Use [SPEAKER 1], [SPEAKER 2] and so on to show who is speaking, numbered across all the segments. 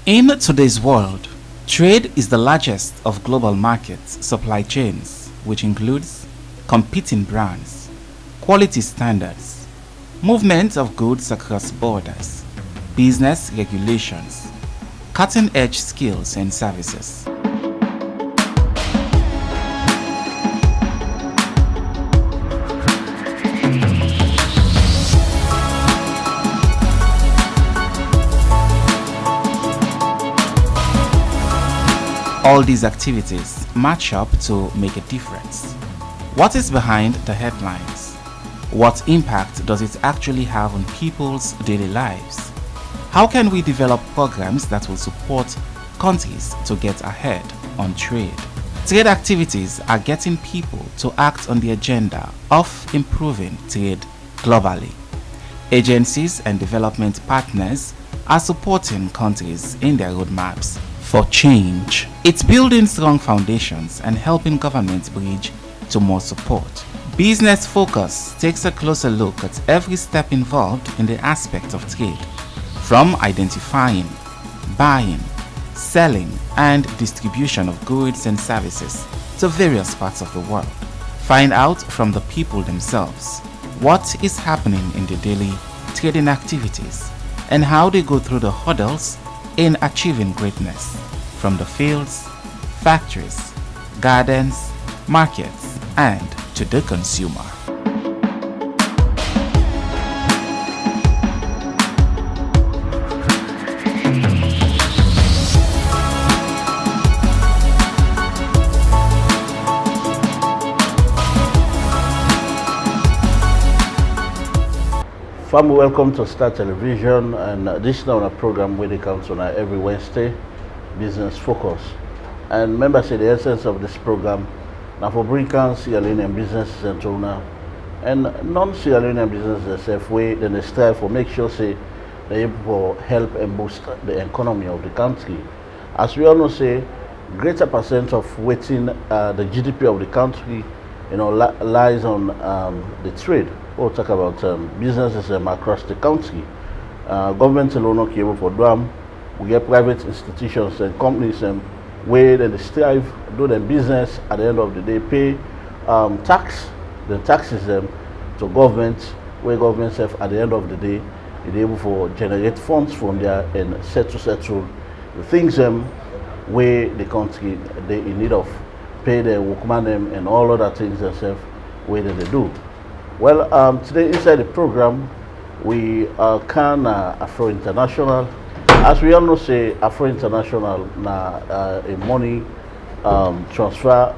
[SPEAKER 1] In today's world, trade is the largest of global markets supply chains, which includes competing brands, quality standards, movement of goods across borders, business regulations, cutting-edge skills and services. All these activities match up to make a difference. What is behind the headlines? What impact does it actually have on people's daily lives? How can we develop programs that will support countries to get ahead on trade? Trade activities are getting people to act on the agenda of improving trade globally. Agencies and development partners are supporting countries in their roadmaps for change. It's building strong foundations and helping governments bridge to more support. Business Focus takes a closer look at every step involved in the aspect of trade, from identifying, buying, selling, and distribution of goods and services to various parts of the world. Find out from the people themselves what is happening in the daily trading activities and how they go through the hurdles in achieving greatness, from the fields, factories, gardens, markets, and to the consumer.
[SPEAKER 2] Family, welcome to Star Television, and this is now a program where they come on every Wednesday, Business Focus. And remember, say the essence of this program now for bringing Sierra Leonean businesses and Tona and non-Sierra Leonean businesses themselves, way then they strive for make sure say they able to help and boost the economy of the country. As we all know, say greater percent of waiting the GDP of the country, lies on the trade. We'll talk about businesses across the country. Government alone not able for them. We get private institutions and companies where they strive, do their business. At the end of the day, pay tax, the taxes to government, where government self at the end of the day is able to generate funds from there and settle the things where the country they in need of, pay their workmen and all other things themselves where they do. Well, today inside the program, we can Afro International. As we all know, say Afro International a money transfer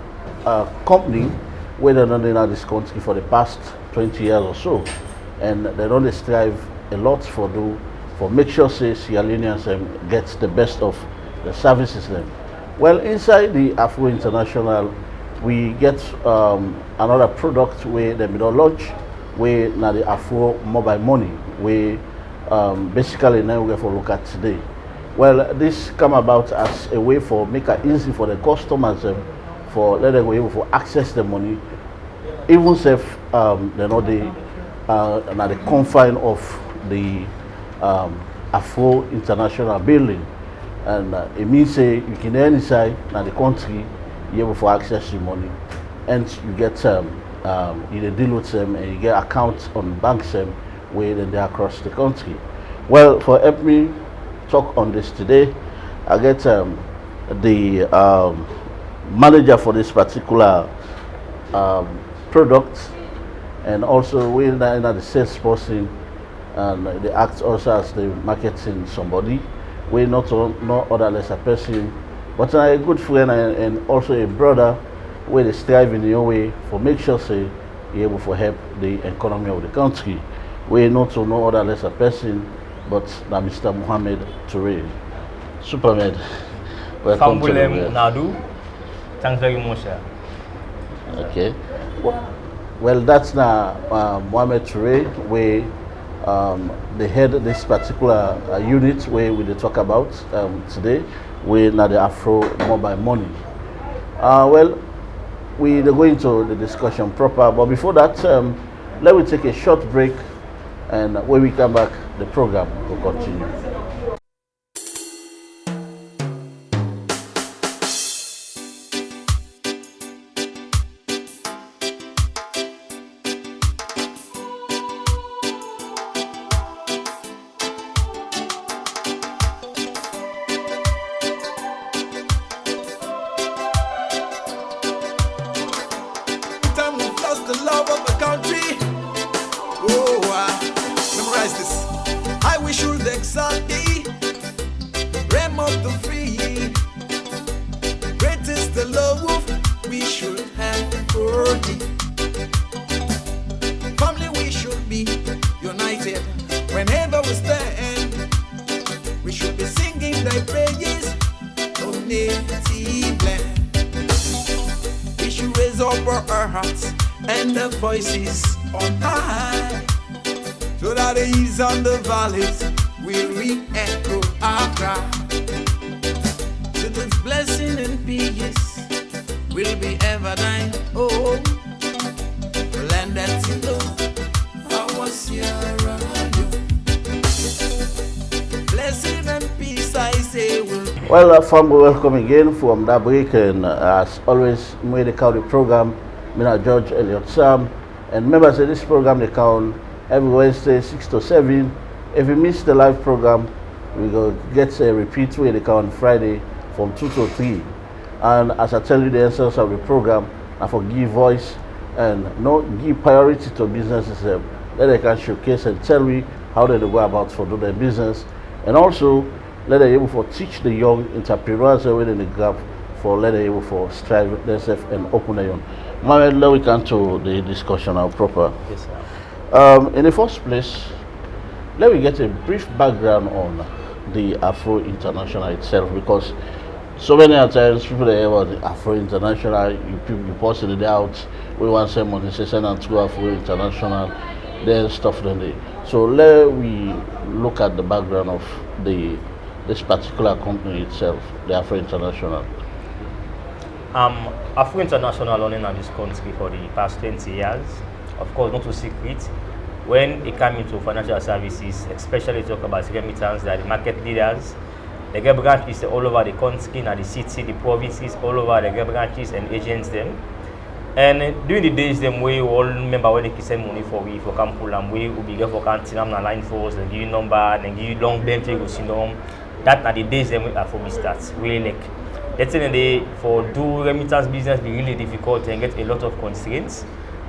[SPEAKER 2] company where they don't in this country for the past 20 years or so, and they don't strive a lot for make sure say Sierra Leoneans gets the best of the services them. Well, inside the Afro International, we get another product where they don't launch, where now the Afro mobile money, where basically now we have to look at today. Well, this come about as a way for make it easy for the customers for let them be able to access the money, even if they know the confine of the Afro International building, and it means say you can inside now the country you able to access the money, and you get you deal with them and you get accounts on banks where they're across the country. Well, for help me talk on this today, I get the manager for this particular product, and also we're the salesperson, and they act also as the marketing somebody. We're not no other less a person, but a good friend and also a brother where they strive in your way for make sure say you're able to help the economy of the country. We're not to no other less a person, but now Mr. Mohamed Toure. Superman, welcome to the
[SPEAKER 3] Nadu. Thanks very much, sir.
[SPEAKER 2] Okay. Well, that's now Mohamed Toure, where they head this particular unit where we talk about today, where now the Afro mobile money. Well, we're going to the discussion proper, but before that, let me take a short break, and when we come back, the program will continue.
[SPEAKER 4] of the free. Great is the love we should have for thee. Family, we should be united whenever we stand. We should be singing thy praises, O native land. We should raise up our hearts and the voices on high, so that the hills and the valleys will re-echo our cry. So this blessing and peace will be ever thine. Oh, the land that's in love, our Sierra Leone. Blessing and peace, I say, will.
[SPEAKER 2] Well, family, welcome again from that break, and as always, we the county program. Me George Elliott Sam, and members of this program they count every Wednesday 6 to 7. If you miss the live program, we go get a repeat where they count Friday from 2 to 3. And as I tell you the essence of the program, I for give voice and not give priority to businesses that they can showcase and tell me how they go about for do their business, and also let them able for teach the young entrepreneurs within the gap for let them able for strive themselves and open their own. Mohamed, now we come to the discussion now proper.
[SPEAKER 3] Yes, sir.
[SPEAKER 2] In the first place, let me get a brief background on the Afro International itself, because so many times people hear about the Afro International, you post it out, we want someone to say send out to Afro International, then stuff like that. So let we look at the background of this particular company itself, the Afro International.
[SPEAKER 3] Afro International running in this country for the past 20 years. Of course, not too secret. When it comes into financial services, especially talk about remittance, they are the market leaders. They get branches all over the country, and the city, the provinces, all over. They get branches and agents them. And during the days, them we all remember when they can send money for come pull and we will be there for canteen, I'm not line for us, they give you number, and give you long bench, you go see them. That are the days them we are for starts. We like. Let's say they for do remittance business be really difficult and get a lot of constraints.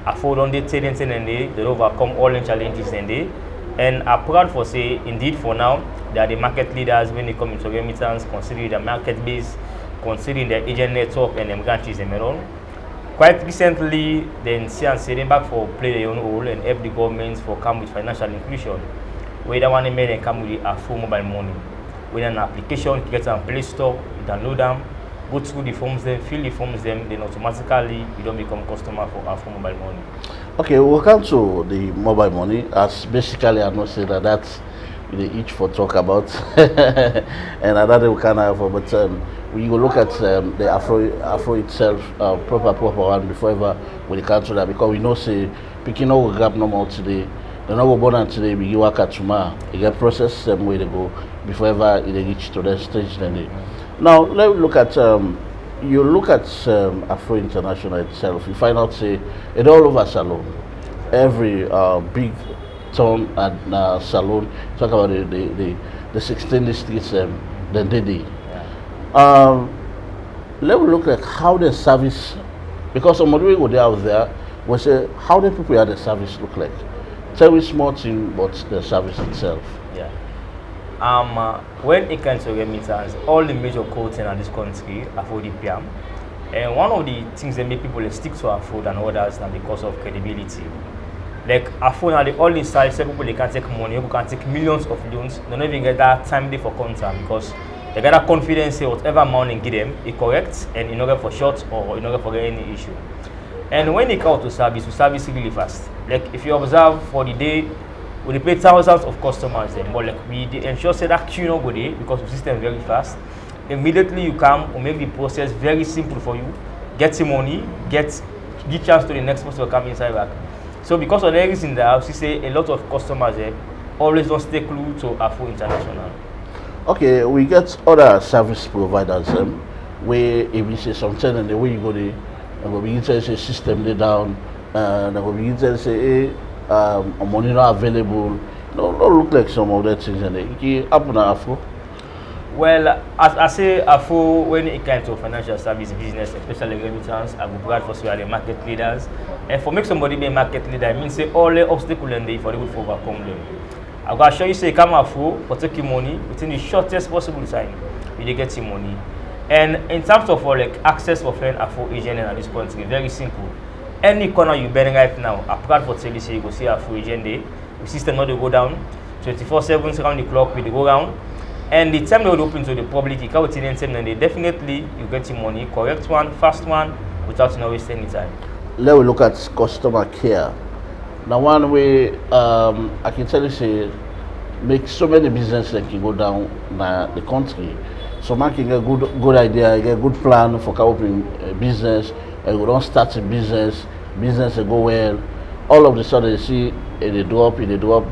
[SPEAKER 3] Afford on the talents and they overcome all the challenges and are proud for say indeed for now they are the market leaders when they come into remittance, considering the market base, considering the agent network and them branches and around. Quite recently, then CNC they back for play their own role and help the governments for come with financial inclusion. Where they want to make and come with a full mobile money. With an application, you get on Play Store, you download them, go through the forms, then fill the forms, then automatically you don't become customer for Afro Mobile Money. Okay,
[SPEAKER 2] we'll come to the mobile money, as basically I know say that's we each for talk about, and another we can have, but we will look at the Afro itself, proper one before ever we come to that, because we know say picking all grab normal today. They're not born and today we work at tomorrow. You get process same way to go before ever they reach to that stage. Then now let's look at you look at Afro International itself. You find out say it all over salon, every big town and salon. Talk about the 16 districts then they did. Let's look at how the service, because somebody will go out there will say how the people at the service look like. Tell me small thing about the service itself.
[SPEAKER 3] Yeah. When it comes to remittance, all the major codes in this country are for the PM. And one of the things that make people stick to Afro than others is because of credibility. Like Afro now the only side people they can take money, people can take millions of loans, they don't even get that time for contract because they get that confidence say whatever amount they give them is correct and you not get for short or you not get for any issue. And when they come to service, we service really fast. Like if you observe for the day, we pay thousands of customers then, but like we ensure say that queue not go there because the system is very fast. Immediately you come, we make the process very simple for you. Get your money, give chance to the next person to come inside back. So because of everything in the house, you say a lot of customers always don't stay clue to Afro International.
[SPEAKER 2] Okay, we get other service providers where if you say something and the way you go there, and we begin to say system they down, and we begin to say money not available. No look like some of that things and it happen at Afro.
[SPEAKER 3] Well, as I say, Afro when it comes to financial service business, especially remittance, I would glad for say the market leaders. And for make somebody be a market leader, I mean say all the obstacles and they for able to overcome them. I go assure you say come Afro for taking money within the shortest possible time. You dey get your money. And in terms of like access for foreign Afro agent in this country, very simple. Any corner you bend right now, I proud for tell you say you go see Afro agent there. The system not dey go down 24/7 around the clock we dey go round. And the time they will open to the public, you can within and they definitely you get your money, correct one, fast one, without not wasting any time.
[SPEAKER 2] Let we look at customer care. Now one way I can tell you say make so many businesses that can go down in the country. So man can get good idea, get good plan for opening a business, and we don't start a business will go well. All of a sudden you see they drop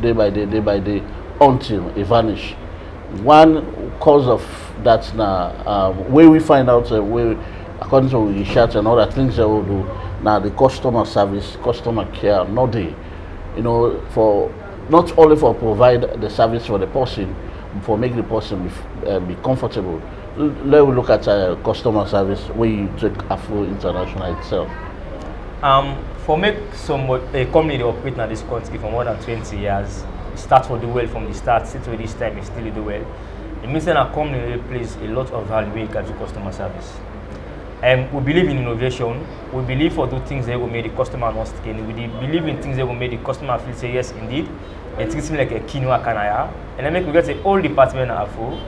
[SPEAKER 2] day by day until it vanish. One cause of that now where we find out where according to research and other things that we do now the customer service, customer care, not the for not only for provide the service for the person, but for make the person be comfortable. Let me look at customer service where you take Afro International itself.
[SPEAKER 3] For make a company they operate in this country for more than 20 years, start to do well from the start, sit to this time, it still do well. It means that a company plays a lot of value when it comes to customer service. We believe in innovation. We believe for do things that will make the customer not skin. We believe in things that will make the customer feel say yes indeed. It treats me like a quinoa canaya. And then make we get the whole department Afro,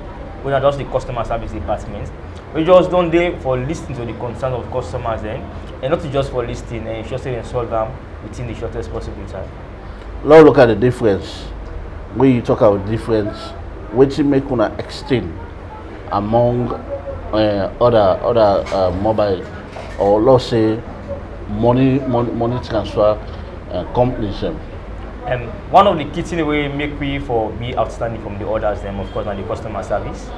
[SPEAKER 3] we not just the customer service department. We just don't there for listening to the concerns of customers then, and not just for listening and just to solve them within the shortest possible time.
[SPEAKER 2] Now look at the difference. When you talk about difference, what you make una extend among other mobile or let's say money transfer companies.
[SPEAKER 3] One of the key things we make we for be outstanding from the others, them of course, and the customer service.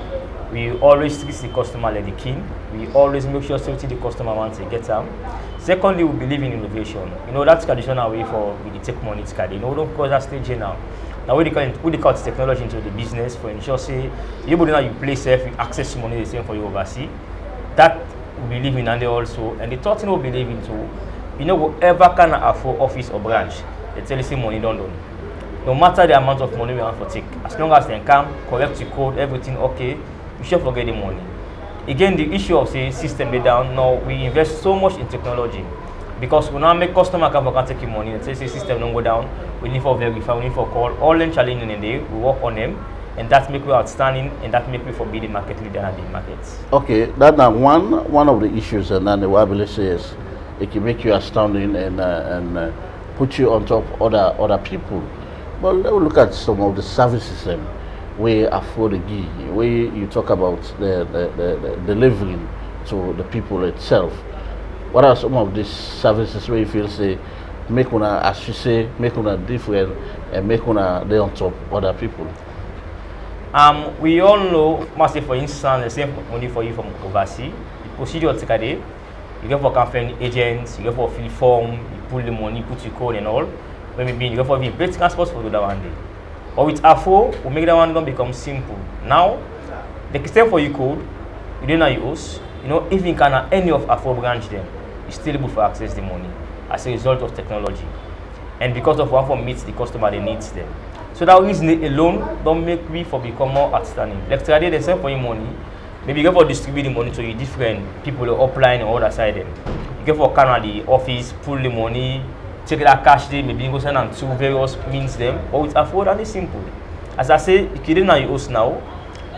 [SPEAKER 3] We always treat the customer like the king. We always make sure safety the customer wants to get them. Secondly, we believe in innovation. That's traditional way for we take money to carry. Don't cross that stage here now. Now we call technology into the business for ensure say you play safe, you access money the same for you overseas. That we believe in, and they also. And the third thing we believe into, whoever can afford office or branch, they tell you say money don't done. No matter the amount of money we want to take, as long as they come, correct your code, everything okay, you should forget the money. Again, the issue of say system be down. Now we invest so much in technology because we now make customer can take your money and say system don't go down. We need for verify, we need for call. All them challenging in there, we work on them, and that make we outstanding, and that make we for be the market leader in the markets.
[SPEAKER 2] Okay, that now one of the issues, and then the Wabile says it can make you outstanding and put you on top of other people. But let's look at some of the services where Afro the Gi, where you talk about the delivering to the people itself. What are some of these services where you feel say make una, as you say, make una different and make una they on top of other people?
[SPEAKER 3] We all know, must say for instance, the same money for you from overseas. The procedure take a day. You get for campaign agents, you get for fill form, you pull the money, put your code and all. When we you get for pay transport for that one day. But with Afro, we make that one gonna become simple. Now, the system for your code, you don't know your host. If you can any of Afro branch them, you still able to access the money as a result of technology. And because of one for meets the customer they needs them. So that reason alone don't make me for become more outstanding. Like today they send for your money. Maybe you get for distribute the money to your different people offline or other side them. You get for Canada the office, pull the money, take that cash there, maybe you go send them to various means them. But with Afro, that is simple. As I say, you create now your host now,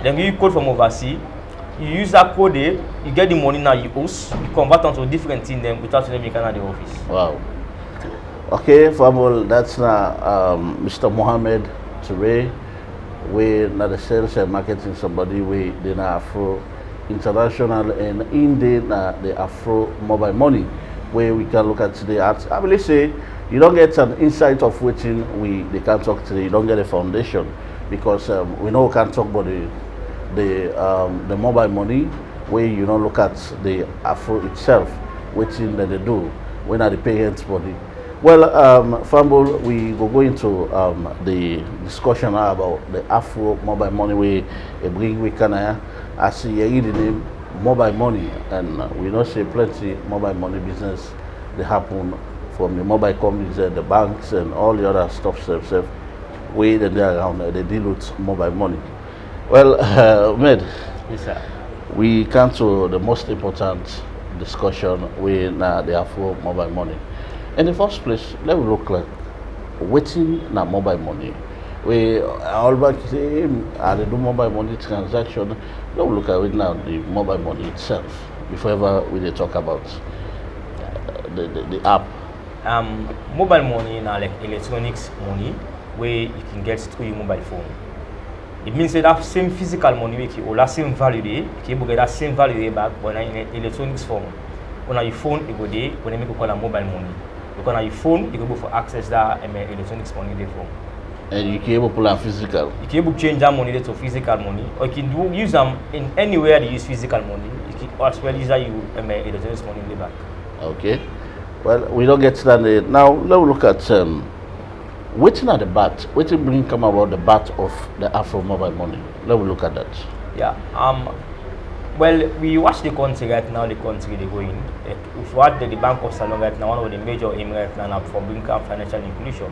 [SPEAKER 3] then give you code from overseas. You use that code there, you get the money now you host, you convert onto different thing them without them making the office.
[SPEAKER 2] Wow. Okay, Fabul, that's now Mr. Mohammed Toure. We not the sales and marketing somebody we the Afro International and in the Afro mobile money where we can look at today. I will say you don't get an insight of which they can talk today. You don't get a foundation because we know we can't talk about the mobile money where you don't look at the Afro itself, which that they do when are the parents body. Well, Fambul, we go into the discussion now about the Afro mobile money we bring we can I see you the name mobile money, and we don't see plenty mobile money business they happen from the mobile companies and the banks and all the other stuff. way they around they deal with mobile money. Well, Med,
[SPEAKER 3] Yes, sir.
[SPEAKER 2] we come to the most important discussion with the Afro mobile money. In the first place, let me look like waiting na mobile money. We all back say they do mobile money transaction. Let me look at it now the mobile money itself before ever we dey talk about the app.
[SPEAKER 3] Mobile money now like electronics money where you can get through your mobile phone. It means that same physical money make you or that same value there, you can get that same value there back, but in electronics form. When your phone, you go there, when you make call a mobile money. Because on your phone, you can go for access that electronics money there for.
[SPEAKER 2] And you can able pull out physical.
[SPEAKER 3] You can able change that money there to physical money, or you can use them in anywhere they use physical money. You can as well use that you electronics money in the back.
[SPEAKER 2] Okay. Well, we don't get to that now. Let's look at waiting at the bat. Waiting bring come about the bat of the Afro mobile money. Let's look at that.
[SPEAKER 3] Yeah. Well, we watch the country right now. The country they going. If you watch the Bank of Salon right now, one of the major aim right now for bringing financial inclusion.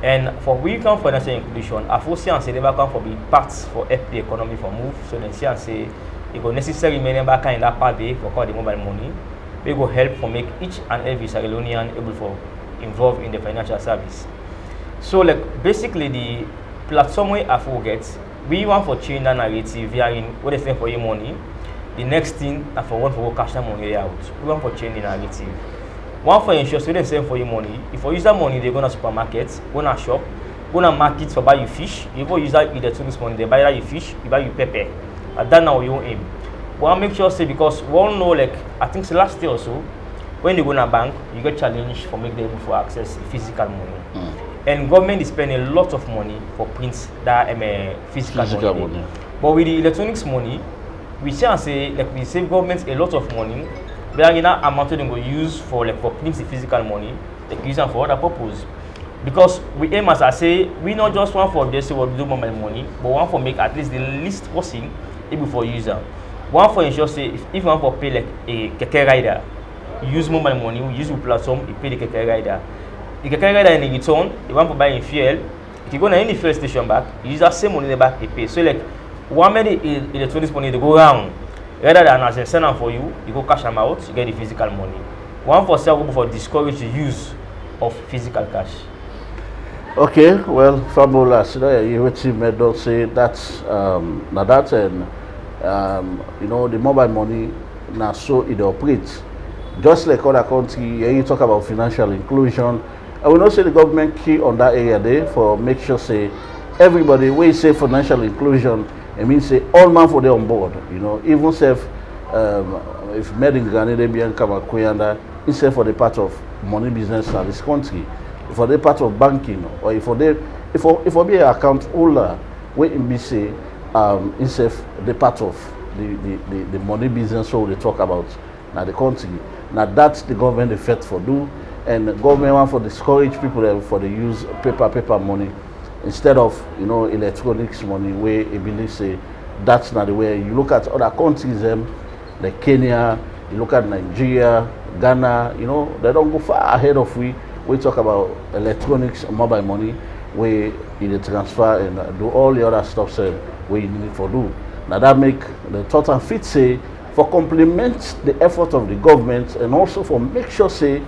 [SPEAKER 3] And for bringing financial inclusion, Afro see and say they come for be parts for help the economy for move. So they see and say it go necessary many back in that part there for call the mobile money. We go help for make each and every Sierra Leonean able for involved in the financial service. So like basically the platform we Afro gets, we want for change that narrative via in what they say for your money. The next thing and for one for cash that money out. We want for change the narrative. One for ensure so they say for your money. If you use that money, they go to supermarket, go to shop, go to market for buy your fish. You go use that electronics money, they buy that your fish, you buy your pepper. And that now you aim. But I make sure say because one know like I think the last year or so, when you go to a bank, you get challenged for make them able to access physical money. And government is spending a lot of money for print that physical money. But with the electronics money, we say like we save government a lot of money. But in that amount they go use for like for print the physical money, they use them for other purpose. Because we aim as I say, we not just want for this what do mobile money, but want for make at least the least person able for user. One for ensure say if you want for pay like a keke rider, you use mobile money, you use your platform, you pay the keke rider. The keke rider in return, you want to buy in fuel, if you go to any fuel station back, you use that same money in the back, you pay. So like one minute electronics money they go round. Rather than as a send them for you, you go cash them out, you get the physical money. One for sell for discourage the use of physical cash.
[SPEAKER 2] Okay, well, fabulous. You heard Medal say that's now that and you know the mobile money now so it operates. Just like other country, you talk about financial inclusion. I will not say the government key on that area there for make sure say everybody when you say financial inclusion, it means say all man for them on board. You know, even if made in Ghana they be Kuyanda, instead for the part of money business in this country, for the part of banking or if for be an account holder, where it be say instead the part of the money business so they talk about now the country. Now that's the government effect for do, and the government want for discourage people for the use paper money instead of electronics money where it believe say that's not the way. You look at other countries like Kenya, you look at Nigeria, Ghana, they don't go far ahead of we talk about electronics mobile money where you transfer and do all the other stuff where you need for do. Now that make the thought and fit say for complement the effort of the government and also for make sure say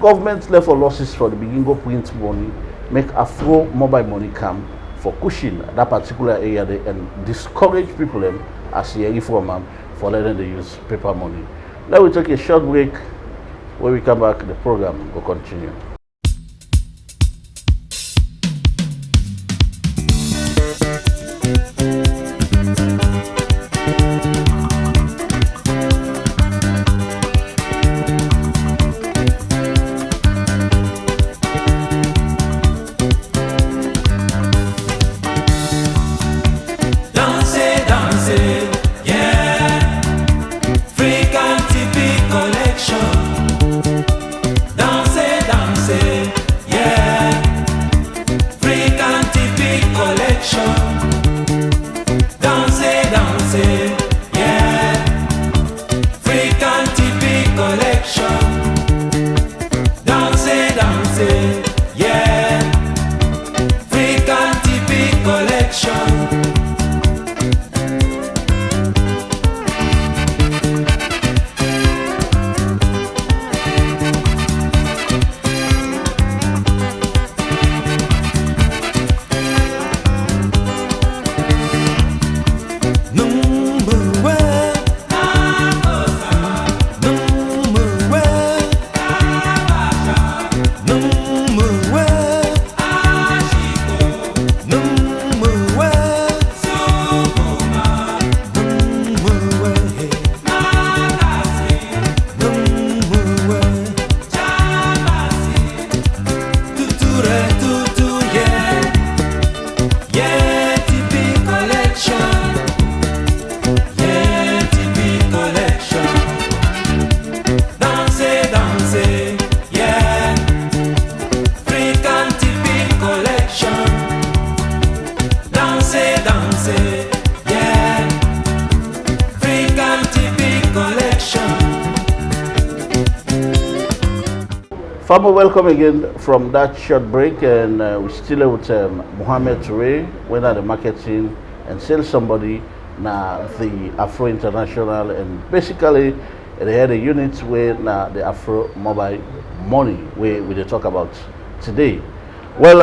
[SPEAKER 2] government level losses for the beginning go print money, make Afro mobile money come for cushion that particular area there and discourage people as a reform for letting they use paper money. Let we take a short break. When we come back, the program will continue.
[SPEAKER 4] African TV collection. Danser, danser.
[SPEAKER 2] Farmer, welcome again from that short break, and we're still with Mohammed Toure, when at the marketing and sales somebody now the Afro International, and basically they had a unit where now the Afro Mobile Money where we talk about today. Well,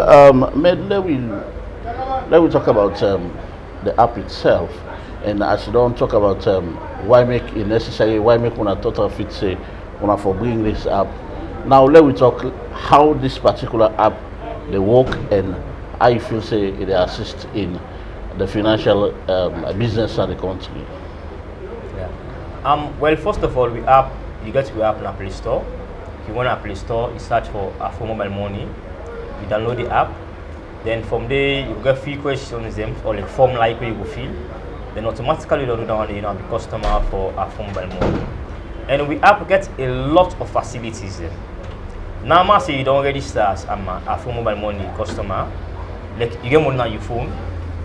[SPEAKER 2] let we talk about the app itself, and as you don't talk about why make it necessary, why make one a total fit say one for bring this app. Now let we talk how this particular app they work and how you feel say it assist in the financial business of the country.
[SPEAKER 3] Yeah. Well, first of all, you get to app in a Play Store. If you want a Play Store, you search for Afro Mobile Money. You download the app. Then from there, you get few questions them or like form like where you go fill. Then automatically you download that one, you know, be customer for Afro Mobile Money. And we app get a lot of facilities there. Now, say you don't register as Afro Mobile Money customer, like you get money on your phone,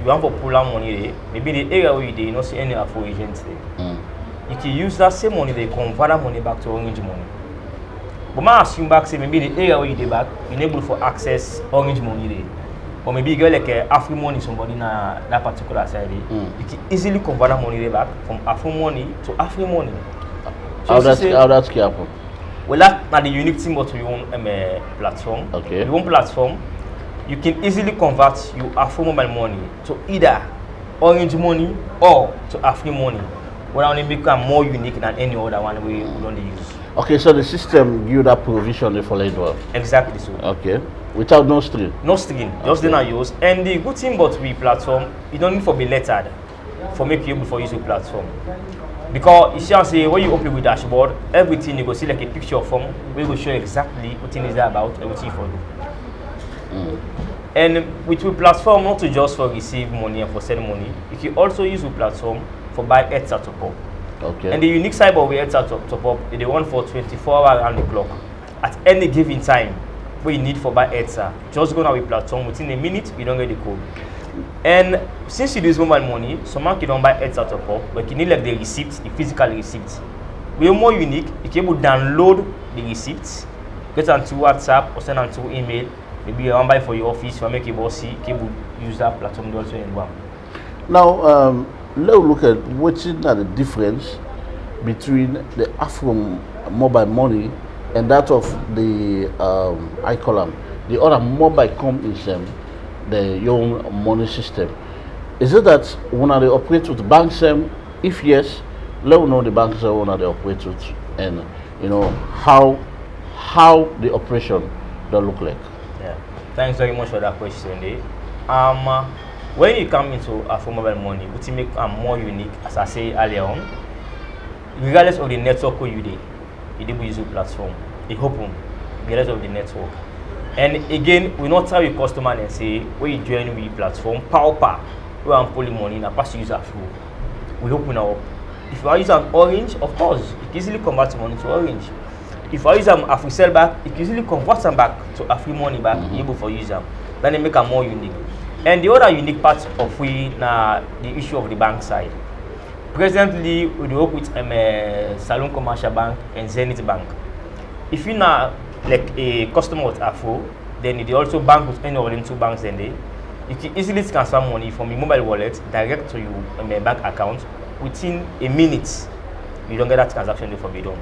[SPEAKER 3] you want to pull out money there. Maybe the area where you don't see any Afro agents there. You can use that same money, they convert that money back to Orange money. But I assume back say maybe the area where you back, you're able to access Orange money there. Or maybe you get like a Afro money somebody in that particular side. You can easily convert that money there back from Afro money to Afro money.
[SPEAKER 2] So how that's happen?
[SPEAKER 3] Well, that's the unique thing about your own platform.
[SPEAKER 2] Okay.
[SPEAKER 3] Your own platform, you can easily convert your Afro Mobile Money to either Orange money or to Afro money. Well, only become more unique than any other one we don't use.
[SPEAKER 2] Okay, so the system give that provision for later.
[SPEAKER 3] Exactly so.
[SPEAKER 2] Okay. Without no string.
[SPEAKER 3] No string, just then I use. And the good thing about we platform, you don't need to be lettered for make you able to use your platform. Because you see, say when you open with dashboard, everything you go see like a picture of form, we will show exactly what thing is that about, everything for you. And with your platform, not to just for receive money and for send money, you can also use your platform for buy ETSA top up.
[SPEAKER 2] Okay.
[SPEAKER 3] And the unique side of ETSA top up is the one for 24 hours around the clock. At any given time, where you need for buy ETSA, just go on our platform within a minute, you don't get the code. And since you use mobile money, some man can don't buy ETSA top up, but you need like the receipt, the physical receipt. We are more unique. You can able to download the receipts, get onto WhatsApp or send onto email. Maybe you want buy for your office, you make a bossy, you can use that platform also in one.
[SPEAKER 2] Now, let's look at what's the difference between the Afro Mobile Money and that of the I call them the other mobile companies, the your money system. Is it that when they operate with banks, if yes, let us know the banks when they operate with, and you know how the operation does look like.
[SPEAKER 3] Yeah, thanks very much for that question, Dave. When you come into Afro Mobile Money, which make more unique, as I say earlier on, regardless of the network you do, you do use your platform. It open, regardless of the network. And again, we not tell your customer and say, when you join with platform, power, we want pull money and pass user through. We open up. If you are using Orange, of course, you can easily convert money to Orange. If you are using Afro sell back, you can easily convert them back to Afro money back, able for use them. Then they make them more unique. And the other unique part of the issue of the bank side. Presently, we work with Salon Commercial Bank and Zenith Bank. If you're not like a customer with Afro, then they also bank with any of them two banks. Then you can easily transfer money from your mobile wallet direct to your bank account within a minute. You don't get that transaction for be done.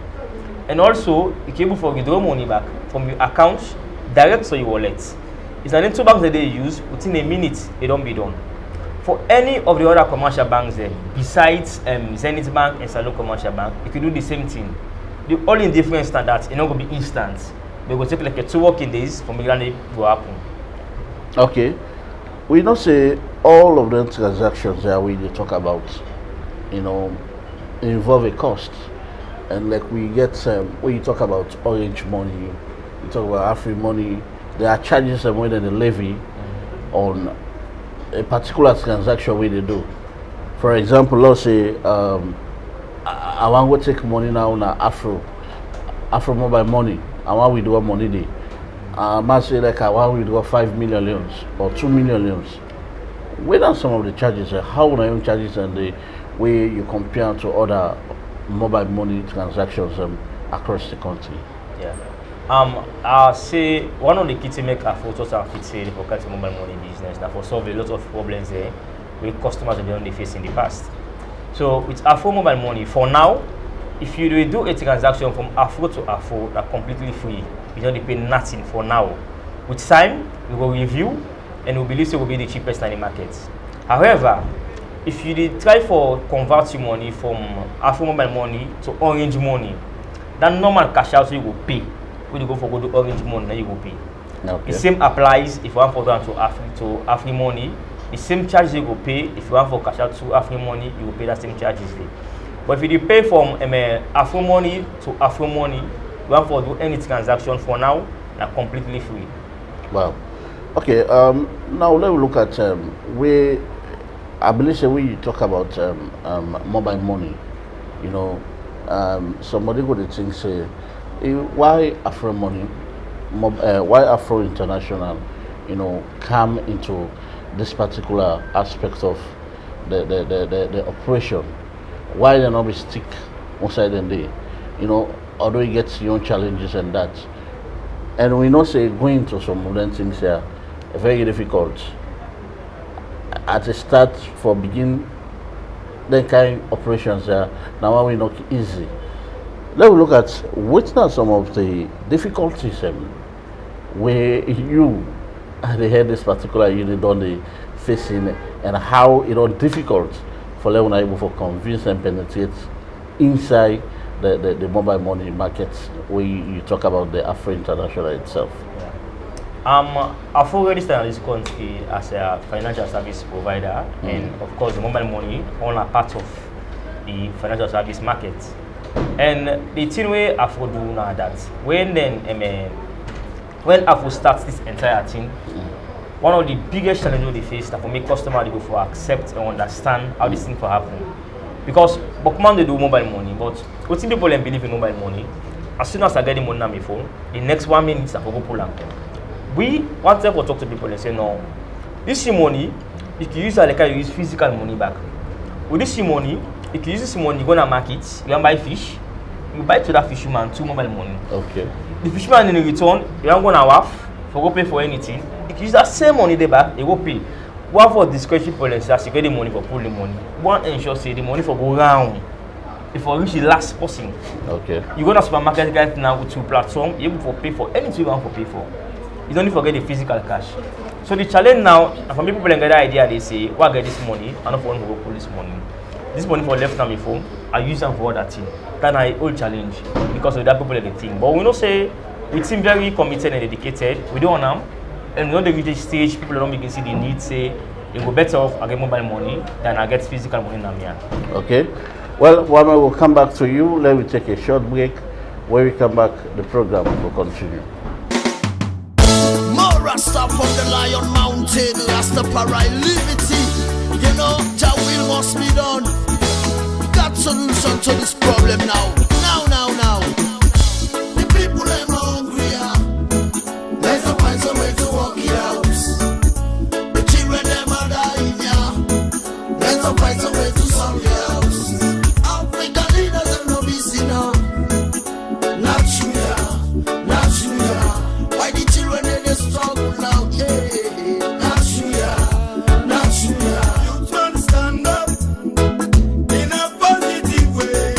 [SPEAKER 3] And also, you can able to withdraw money back from your account direct to your wallet. It's an two banks that they use within a minute. They don't be done. For any of the other commercial banks there, besides Zenith Bank and Salon Commercial Bank, you can do the same thing. The only difference is that it's not going to be instant. They will take like a 2 working days for me to happen.
[SPEAKER 2] Okay. We don't say all of the transactions that we talk about, you know, involve a cost. And like we get when you talk about Orange money, you talk about Afro money, there are charges and when they levy on a particular transaction where they do. For example, let's say I want to take money now on Afro Mobile Money. I want to withdraw money there. I must say like I want to withdraw 5 million loans or 2 million loans. Where are some of the charges? How are your charges and the way you compare to other mobile money transactions across the country?
[SPEAKER 3] Yeah. I say one of the key to make a photos and fit say for catch mobile money business that for solve a lot of problems there with customers that they face in the past. So with Afro mobile money, for now, if you do a transaction from Afro to Afro, that's completely free. You don't pay nothing for now. With time, we will review and we believe it will be the cheapest in the market. However, if you did try for convert your money from Afro mobile money to Orange money, that normal cash out you will pay. When you go for go to Orange money, then you will pay.
[SPEAKER 2] Okay.
[SPEAKER 3] The same applies if you want for them to Afro money. The same charges you will pay if you want for cash out to Afro money, you will pay that same charges. But if you pay from Afro money to Afro money, you want for do any transaction for now, they're completely free.
[SPEAKER 2] Wow. Okay. Now let me look at where I believe when you talk about mobile money, you know, somebody would think say, why Afro money, why Afro International, you know, come into this particular aspect of the operation? Why they not be stick one side and day, you know, although you get your own challenges and that. And we know say going to some modern things here very difficult. At the start for begin then kind of operations there now we not easy. Let's look at what are some of the difficulties where you they had this particular unit on the facing and how it was difficult for them able to convince and penetrate inside the mobile money markets where you talk about the Afro International itself.
[SPEAKER 3] Afro registered in this country as a financial service provider, and of course the mobile money all are part of the financial service market. And the thing where Afro do now that when Afro starts this entire thing, one of the biggest challenges they face that for make customers go for accept and understand how this thing for happen. Because Bokman they do mobile money, but what people believe in mobile money, as soon as I get the money on my phone, the next 1 minute I go pull them. We want to talk to people and say no, this money, if you use it like you use physical money back. With this money, if you use this money, you go to market, you want buy fish, you buy to that fisherman 2 mobile money.
[SPEAKER 2] Okay.
[SPEAKER 3] The fisherman in return, you don't go to WAF for go pay for anything. If you use that same money they back, you go pay. One for discretionary policy, as you get the money for pull the money. One ensure say the money for go round. If you reach the last person.
[SPEAKER 2] Okay.
[SPEAKER 3] You go to supermarket right now with 2 platforms, you able to pay for anything you want to pay for. You don't need to forget the physical cash. So the challenge now, and for people get the idea, they say, why get this money? I don't want to go pull this money. This money for left on my phone, I use them for other thing. That's my old challenge because of that people like the thing. But we know say we seem very committed and dedicated. We don't want them, and we know the reach stage people don't begin see the need say it go better off I get mobile money than I get physical money now.
[SPEAKER 2] Okay. Well, Wama will come back to you. Let me take a short break. When we come back, the program will continue.
[SPEAKER 5] Rasta from the Lion Mountain, Rastafari liberty. You know, Jah will must be done. Got solution to this problem now. Now. The people them hungry. Let's find some way to work it out. The children them are dying. Let's find some way to solve it out. African leaders them no busy now. Not true. Why the children they struggle now? Stand up in a positive way.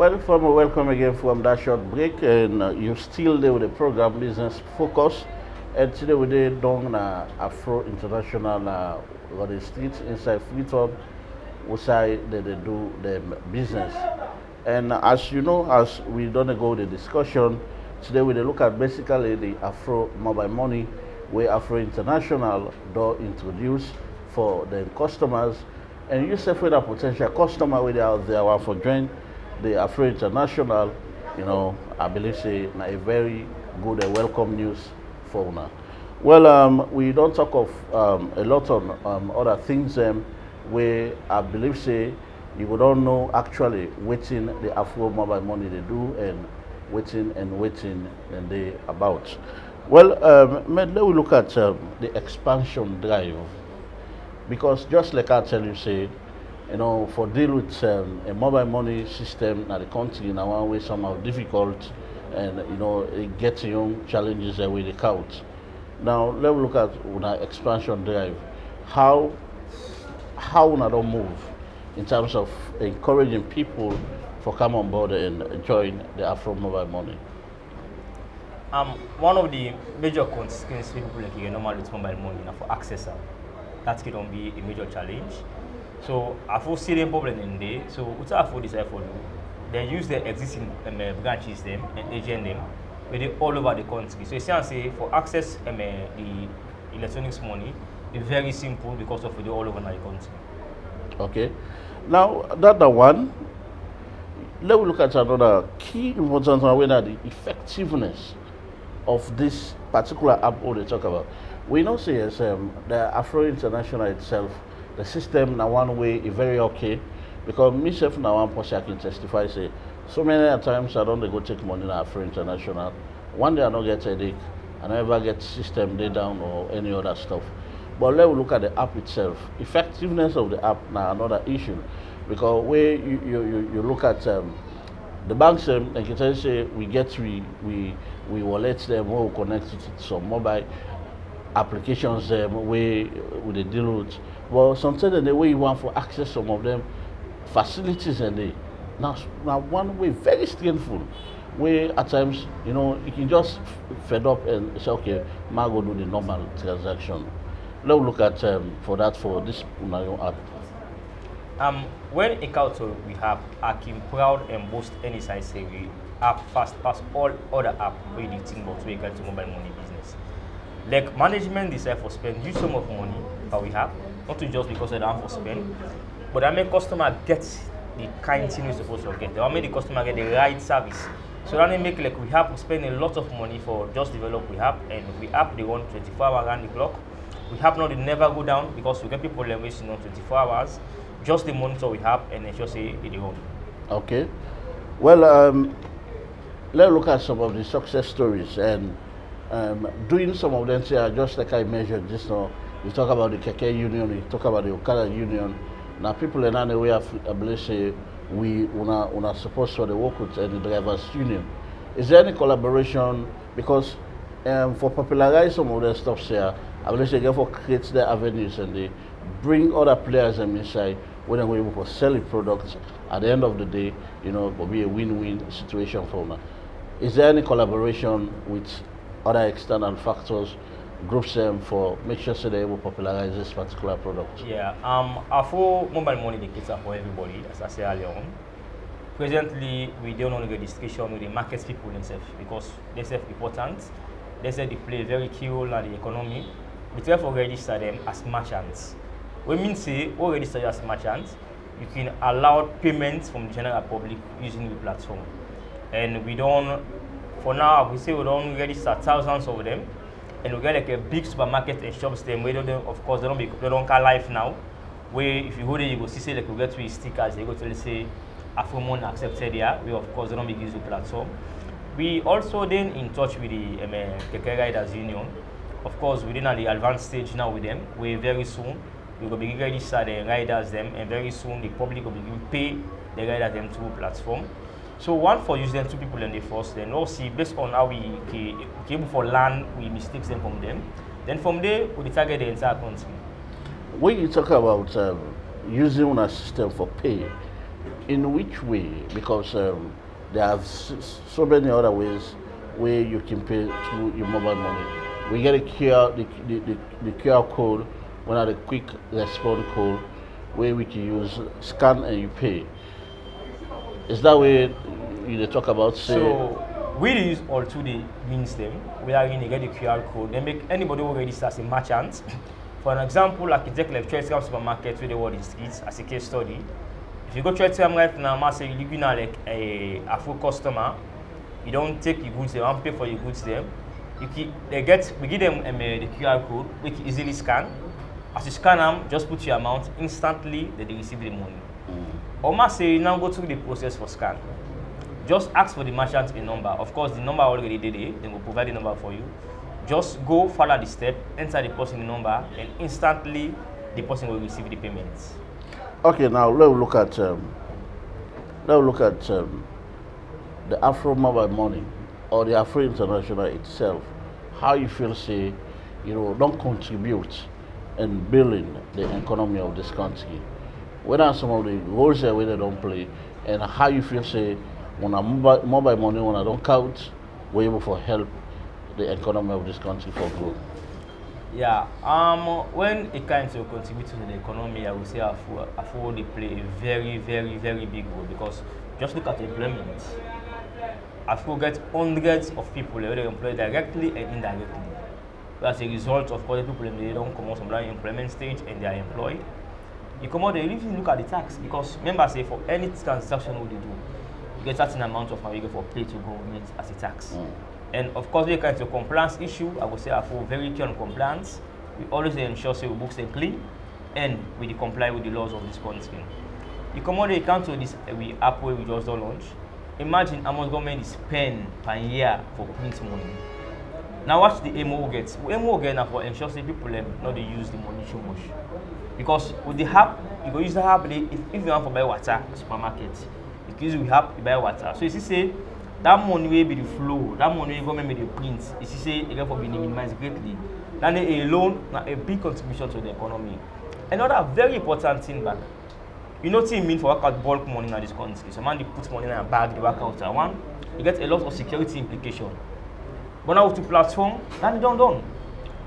[SPEAKER 2] Well, from welcome again from that short break, and you still there with the program Business Focus. And today we did down Afro International on the streets inside Freetown, which they do the business. And as you know, as we don't go the discussion, today we dey look at basically the Afro mobile money where Afro International do introduce for the customers. And you say for the potential customer where they out there want for join the Afro International, you know, I believe say a very good and welcome news for now. Well, we don't talk of a lot of other things where I believe say you would all know actually waiting the Afro mobile money they do and waiting and they about. Well, let me look at the expansion drive, because just like I tell you, say, you know, for deal with a mobile money system in the country in one way somehow difficult, and you know it gets young challenges with the count. Now let's look at our expansion drive. How we don't move in terms of encouraging people for come on board and join the Afro mobile money.
[SPEAKER 3] One of the major constraints people like you normal with mobile money now for access that can be a major challenge. So I foresee the problem in there. So what I for decide for do, they use the existing branches them and agent them, where they all over the country. So essentially for access the electronics money, it's very simple because of the all over the country.
[SPEAKER 2] Okay. Now that the one, let's look at another key important one, whether the effectiveness of this particular app what they talk about. We know say yes, the Afro International itself, the system now one way is very okay, because myself now one person I can testify say so many times I don't go take money in Afro International. One day I don't get headache, I never get system day down or any other stuff. But let's look at the app itself. Effectiveness of the app now another issue, because where you look at the banks they can tell you say we wallet them or connect it to some mobile applications where with the deal with. Well, sometimes the way you want for access some of them facilities and they now one way very stressful, where at times you know you can just fed up and say okay, ma go do the normal transaction. Let's look at for this app.
[SPEAKER 3] When a culture we have, I can proud and boast any size say we app fast pass all other app where the thing about we get to mobile money business. Like management decide for spend use some of money that we have, not to just because they don't for spend, but I make customer get the kind thing we're supposed to get. They want make the customer get the right service. So that make like we have to spend a lot of money for just develop we have, and we have the one 24 hours around the clock. We have not never go down because we get people wasting 24 hours. Just the monitor we have and ensure say it run.
[SPEAKER 2] Okay. Well, let's look at some of the success stories and doing some of them. Say just like I mentioned just now. You talk about the Keke Union, you talk about the Okada Union. Now people in any way have say we una supposed to work with the drivers union. Is there any collaboration? Because for popularize some of the stuff here, I believe they get for create their avenues and they bring other players inside when they're able to sell the products. At the end of the day, you know, it will be a win-win situation for them. Is there any collaboration with other external factors, groups for make sure so they're able to popularize this particular product?
[SPEAKER 3] Yeah, Afro mobile money they cater for everybody, as I said earlier on. Presently, we don't only get discussion with the market people themselves because they self important. They say they play a very key role in the economy. We therefore register them as merchants. We mean say, or register you as merchants, you can allow payments from the general public using the platform. And we don't, for now, we say we don't register thousands of them, and we get like a big supermarket and shops them where they, of course they don't call life now. Where if you go there, you go see say like we get three stickers. They go to say Afromon accepted here. We of course they don't use the platform. We also then in touch with the Keke Riders Union. Of course, we're in the advanced stage now with them. We very soon we will be register the riders them, and very soon the public will be pay the riders them through platform. So one for use them two people in the first, then also based on how we able for learn we mistakes them from them. Then from there we target the entire country.
[SPEAKER 2] When you talk about using a system for pay, In which way? Because there are so many other ways where you can pay through your mobile money. We get a QR, the QR code, one of the quick response code, where we can use scan and you pay. Is that way you talk about? Say,
[SPEAKER 3] So we use all two the means them. We are going to get the QR code. They make anybody who register as a merchant. For an example, like you take like Choice supermarket where the word is streets as a case study. If you go Choice right now, say you give now like a full customer, you don't take your goods, they won't pay for your goods them. We give them the QR code, we can easily scan. As you scan them, just put your amount, instantly they receive the money. Oma say you now go through the process for scan. Just ask for the merchant a number. Of course, the number already did it, they will provide the number for you. Just go follow the step, enter the person number, and instantly the person will receive the payments.
[SPEAKER 2] okay, now let's look at the Afro Mobile Money or the Afro International itself. How you feel say, don't contribute in building the economy of this country. What are some of the roles that they don't play, and how you feel say when a mobile money when I don't count, we're able to help the economy of this country for growth.
[SPEAKER 3] Yeah, when it comes to contribute to the economy, I would say Afro they play a very, very, very big role because just look at employment. Afro gets hundreds of people whether employed directly and indirectly. As a result of course, people they don't come out from that employment stage and they are employed. You come out, they even look at the tax because remember, say for any transaction what they do, you get a certain amount of money you get for pay to government as a tax. And of course, when it comes to compliance issue, I would say for very keen on compliance. We always ensure say we books them clean and we comply with the laws of this country. You come out, you come to this we app where we just don't launch. Imagine how much government is spend per year for print money. Now watch the MO gets. MO get now for ensure say people not they use the money too much. Because with the app, you go use the app if you want to buy water at the supermarket, you can use the app to buy water. So you see say that money will be the flow, that money will government the print. You see say it will be minimized greatly. That alone a big contribution to the economy. Another very important thing back. You know what it mean for work out bulk money in this country. So man they put money in a bag, they work out one, you get a lot of security implication. But now with the platform, that is done.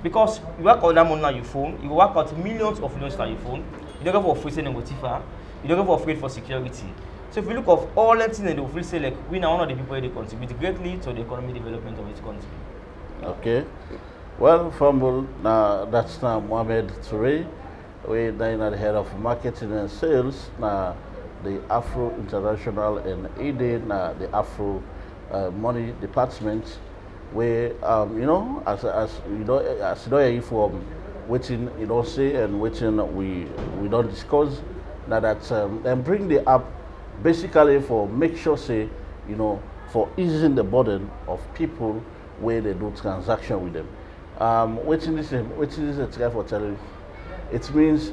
[SPEAKER 3] Because you work out that money on your phone, you work out millions of loans on your phone, you don't go for free selling Tifa, you don't go for free for security. So if you look of all the things they will feel say like we are one of the people that contribute greatly to the economic development of this country.
[SPEAKER 2] Okay. Well, Fumble, now that's now Mohamed Toure. We're now the head of marketing and sales. Now the Afro International and AD, now the Afro Money Department. Where as from waiting you don't say and waiting we don't discuss. Now that and bring the app basically for make sure say for easing the burden of people where they do transaction with them. Waiting this is a try for telling. It means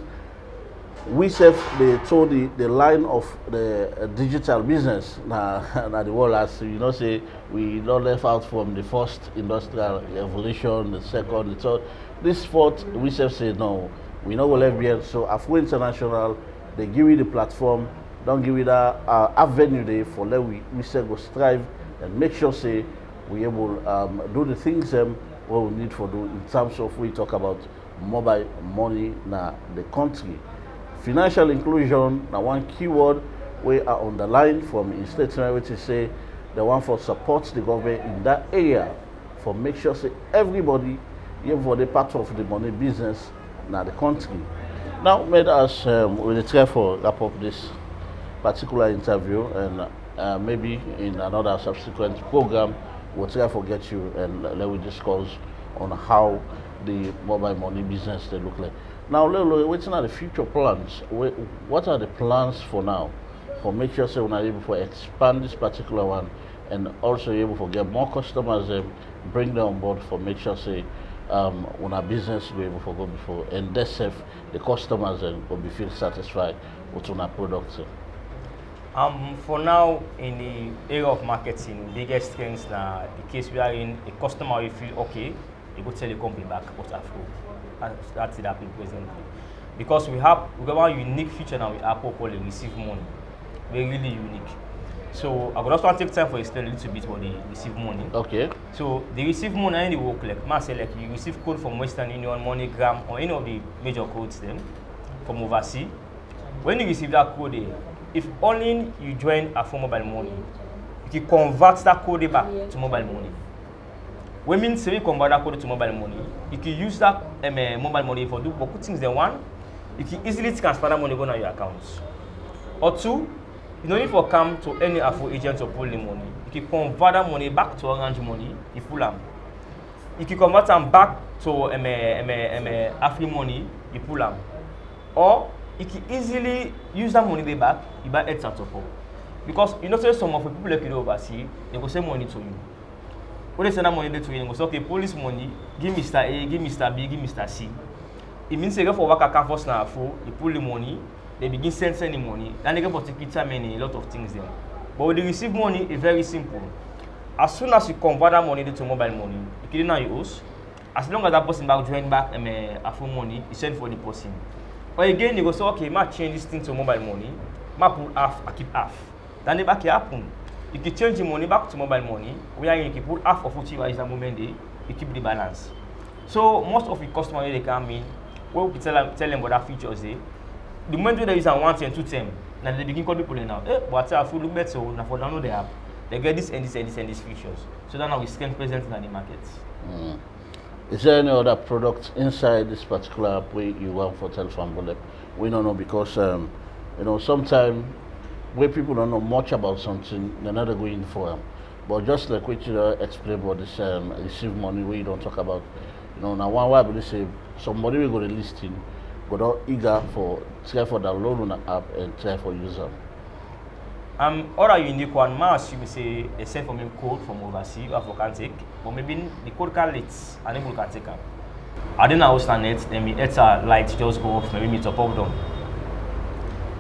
[SPEAKER 2] we serve the line of the digital business now the world as say we don't left out from the first industrial revolution, the second, the third. This fourth we say no, we not go left behind. So Afro International they give you the platform, don't give you that avenue there for let we say go strive and make sure say we able do the things what we need for do in terms of we talk about mobile money na the country. Financial inclusion, now one keyword we are on the line from in statement which is say the one for support the government in that area for make sure say everybody even for the part of the money business now the country. Now made us we'll try for wrap up this particular interview and maybe in another subsequent program we'll try to get you and let we discuss on how the mobile money business they look like. Now, what's are the future plans? What are the plans for now? For make sure say we're able to expand this particular one and also able to get more customers and bring them on board for make sure say when our business will able to go before and that's safe the customers will be feel satisfied with our products.
[SPEAKER 3] For now, in the area of marketing, biggest strengths now the case we are in, a customer will feel okay, they go tell the company back about Afro. That's it happening presently. Because we have one unique feature now with Apple called receive money. were really unique. So I would also want to take time for explain a little bit what they receive money.
[SPEAKER 2] Okay.
[SPEAKER 3] So they receive money and they work like say like you receive code from Western Union, MoneyGram, or any of the major codes then from overseas. When you receive that code, if only you join Afro Mobile Money, you can convert that code back to mobile money. When means say you convert that code to mobile money, you can use that mobile money for do good things. Then one, you can easily transfer that money go on your accounts. Or two, you don't need to come to any Afro agent to pull the money. You can convert that money back to Orange Money, you pull them. You can convert them back to Afro Money, you pull them. Or you can easily use that money back, you buy headset top up. Because you notice some of the people like you overseas, they go send money to you. When they send that money to you, they go say, okay, police money, give Mr. A, give Mr. B, give Mr. C. It means they go for work account first now, you pull the money, they begin sending money, then they go for ticket time and a lot of things there. But when they receive money, it's very simple. As soon as you convert that money to mobile money, you can now use. As long as that person back join back Afro money, you send for the person. Or again, you go say, okay, I change this thing to mobile money, I put half, I keep half. Then the back happen. You can change the money back to mobile money, where you can put half of what you is the moment you keep the balance. So most of the customers they come in, we tell them about that features there. The moment they use a 1 10 2 10, now they begin call people now. But I feel look better now for download the app. They get this and this and this and these features. So that now we can present in the market.
[SPEAKER 2] Is there any other product inside this particular app where you want for Telfambulem? We don't know because sometimes where people don't know much about something, they're not going for them. But just like what you explained about this receive money where you don't talk about, now one way I believe say somebody will go to listing, but not eager for try for download on the app and try for user.
[SPEAKER 3] Other unique one, mass you will say they send for me code from overseas or for can take, but maybe the code can let and able can take them. I didn't understand it, then me ETSA light just go off, maybe me top up down.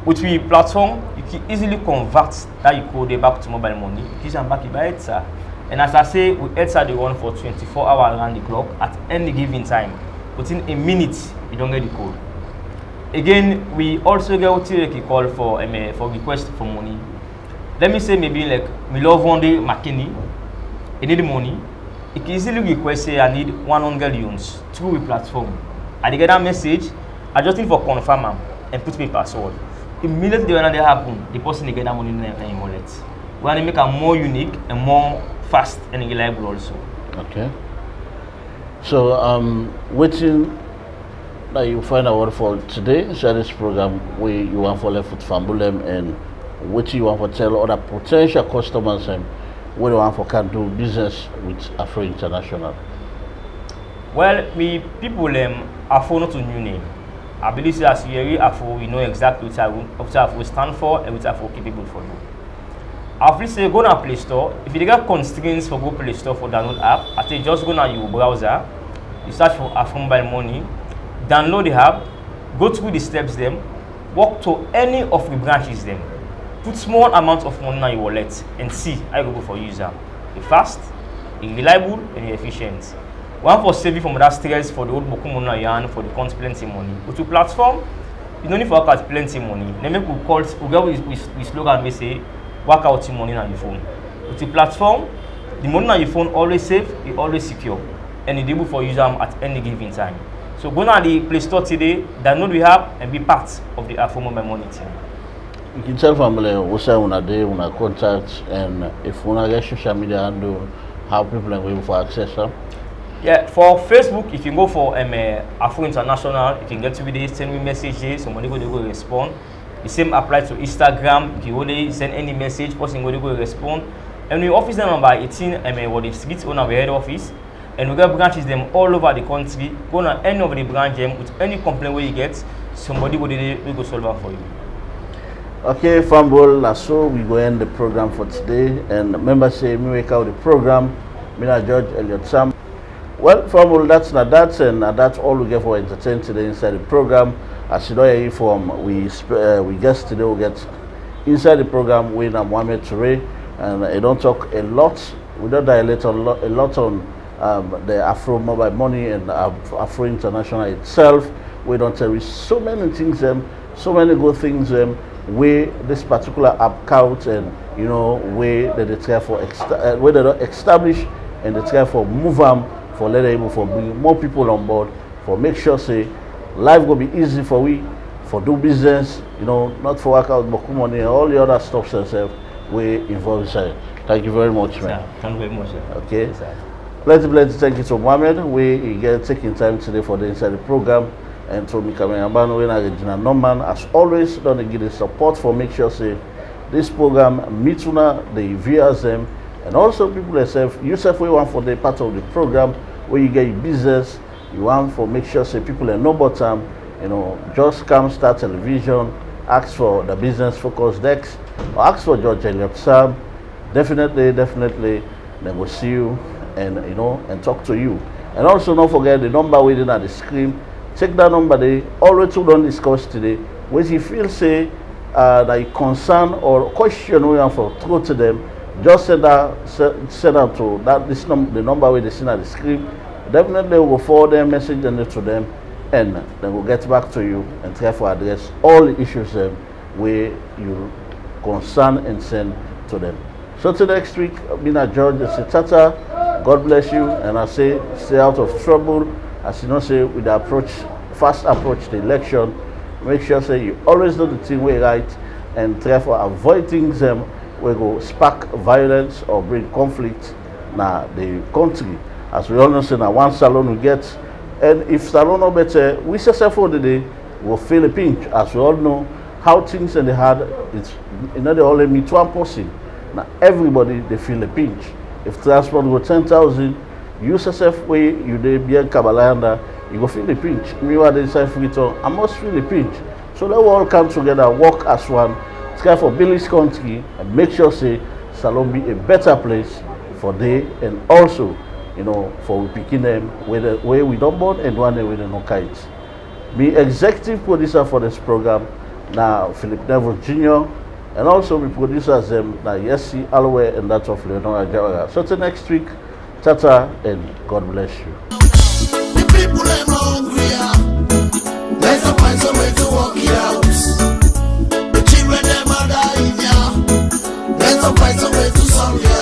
[SPEAKER 3] With the platform, you can easily convert that you code back to mobile money. You can back it by ETSA. And as I say, we ETSA the one for 24 hours around the clock at any given time. Within a minute, you don't get the code. Again, we also get a call for request for money. Let me say maybe like me love one day McKinney, you need money. You can easily request say I need 100 euros through the platform. I get that message, I just need for confirm and put my password. Immediately when that happen, the person will get that money in their wallet. We want to make it more unique and more fast and reliable also.
[SPEAKER 2] Okay. So waiting that you find out for today inside this program where you want for left with Fambulem and what you want to tell other potential customers and what you want for can do business with Afro International.
[SPEAKER 3] Well, people Afro not a new name. I believe that as you Afro, we know exactly what Afro stand for and what Afro capable for you. After say go to Play Store, if you get constraints for go Play Store for download app, I say just go to your browser, you search for Afro Mobile Money, download the app, go through the steps them, walk to any of the branches them, put small amount of money in your wallet and see how you go for user. It's fast, it's reliable, and it's efficient. One for saving from that stress for the old Bokumona yarn for the count plenty money. With your platform, you don't need to work out plenty money. Then make we call we go with slogan we say work out your money on your phone. With your platform, the money on your phone always safe, it always secure, and it's able for user at any given time. So go to the Play Store today, download the app and be part of the Afro Mobile Money team.
[SPEAKER 2] You can tell family what's on a day, on a contact, and if you want to get social media handle, how people are able to access them.
[SPEAKER 3] Yeah, for Facebook, if you go for Afro International, you can get to video, send me messages, somebody will respond. The same applies to Instagram. If you only send any message, person will respond. And we office them number 18, what the streets on our head office, and we got branches them all over the country. Go to any of the branch with any complaint where you get, somebody will go solve it for you.
[SPEAKER 2] Okay, Fambul, so we go end the program for today, and remember say me wake out the program. Me na George Elliot Sam. Well, Fambul, that's and that's all we get for entertain today inside the program. As you know, here from we guest today we get inside the program with Mohamed Toure, and I don't talk a lot. We don't dilate a lot on the Afro Mobile Money and Afro International itself. We don't tell you so many things so many good things where this particular app counts, and where they try for where they don't establish and they try for move them for let able for bring more people on board for make sure say life will be easy for we for do business, not for work out but money and all the other stuff themselves we involved inside. Thank you very much, man.
[SPEAKER 3] Thank you very much, sir.
[SPEAKER 2] Okay.
[SPEAKER 3] Yes, sir.
[SPEAKER 2] Plenty thank you to Mohammed. We get taking time today for the inside the program, and to me coming and Regina Norman as always don't give the support for make sure say this program meet una the viewers them and also people themselves. Yourself we want for the part of the program where you get your business, you want for make sure say people know about time, just come start television, ask for the business focus Dex or ask for George Elliott Sam. Definitely they will see you and and talk to you. And also don't forget the number waiting at the screen. Check that number they already don't discuss today. When you feel say that you concern or question we want for throw to them, just send out to that the number where they see at the screen. Definitely we will forward their message to them and then we'll get back to you and try to address all the issues where you concern and send to them. So till next week, Mina George, I say Tata, God bless you, and I say stay out of trouble. As you know, say with the fast approach the election, make sure say you always do the thing way right and try to avoid things where go spark violence or bring conflict na the country. As we all know, say now one salon we get, and if salon no better, we successful today will feel a pinch. As we all know how things in the hard, it's they only meet one person. Now everybody they feel a pinch. If transport go 10,000, you yourself way you dey be in Kabalanda, you go feel the pinch. Me what they say Frito, I must feel the pinch. So they will all come together, work as one, try for Billy's country and make sure say Salon be a better place for they and also for we picking them where we don't born and one day we don't kite. Me executive producer for this program now Philip Neville Jr. and also we producers them now Yesi Alwe and that of Leonora Jawara. So till next week, Tata and God bless you.
[SPEAKER 5] The people are hungry, let's find some way to work it out. The children them are dying, let's find some way to solve it.